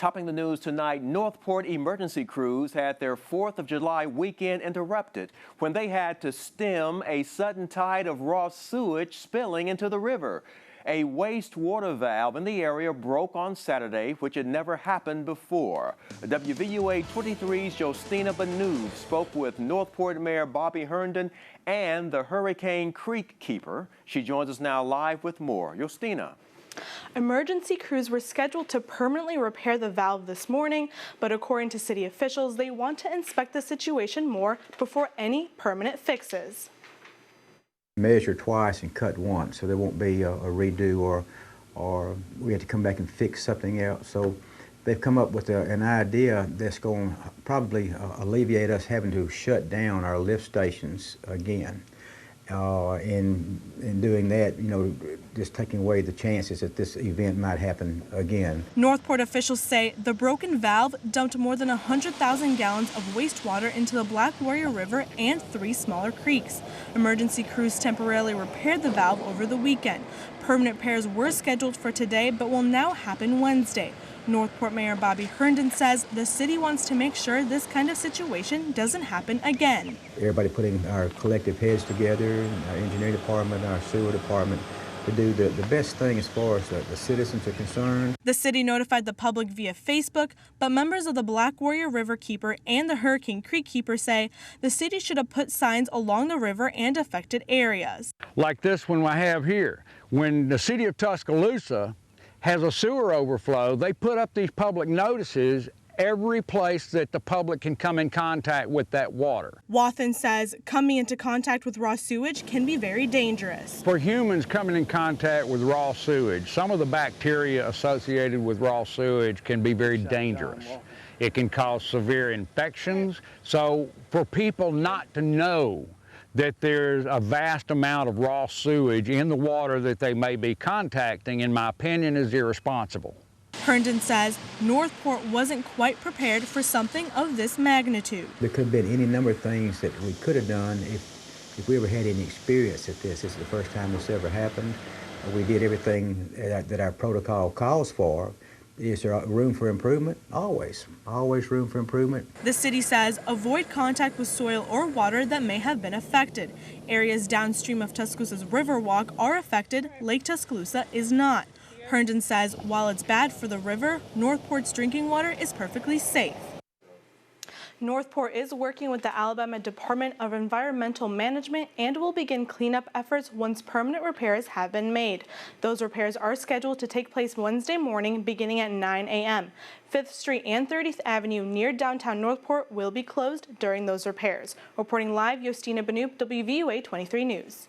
Topping the news tonight, Northport emergency crews had their 4th of July weekend interrupted when they had to stem a sudden tide of raw sewage spilling into the river. A wastewater valve in the area broke on Saturday, which had never happened before. WVUA 23's Justina Banu spoke with Northport Mayor Bobby Herndon and the Hurricane Creek Keeper. She joins us now live with more. Justina. Emergency crews were scheduled to permanently repair the valve this morning, but according to city officials, they want to inspect the situation more before any permanent fixes. Measure twice and cut once, so there won't be a redo or we have to come back and fix something else. So they've come up with an idea that's going to probably alleviate us having to shut down our lift stations again. In doing that, just taking away the chances that this event might happen again. Northport officials say the broken valve dumped more than 100,000 gallons of wastewater into the Black Warrior River and 3 smaller creeks. Emergency crews temporarily repaired the valve over the weekend. Permanent repairs were scheduled for today, but will now happen Wednesday. Northport Mayor Bobby Herndon says the city wants to make sure this kind of situation doesn't happen again. Everybody putting our collective heads together, our engineering department, our sewer department, to do the best thing as far as the citizens are concerned. The city notified the public via Facebook, but members of the Black Warrior River Keeper and the Hurricane Creek Keeper say the city should have put signs along the river and affected areas. Like this one I have here. When the city of Tuscaloosa has a sewer overflow, they put up these public notices every place that the public can come in contact with that water. Wathen says coming into contact with raw sewage can be very dangerous. For humans coming in contact with raw sewage, some of the bacteria associated with raw sewage can be very dangerous. It can cause severe infections. So for people not to know that there's a vast amount of raw sewage in the water that they may be contacting, in my opinion, is irresponsible. Herndon says Northport wasn't quite prepared for something of this magnitude. There could have been any number of things that we could have done if we ever had any experience at this. This is the first time this ever happened. We did everything that our protocol calls for. Is there room for improvement? Always room for improvement. The city says avoid contact with soil or water that may have been affected. Areas downstream of Tuscaloosa's Riverwalk are affected. Lake Tuscaloosa is not. Herndon says while it's bad for the river, Northport's drinking water is perfectly safe. Northport is working with the Alabama Department of Environmental Management and will begin cleanup efforts once permanent repairs have been made. Those repairs are scheduled to take place Wednesday morning beginning at 9 a.m. 5th Street and 30th Avenue near downtown Northport will be closed during those repairs. Reporting live, Justina Banu, WVUA 23 News.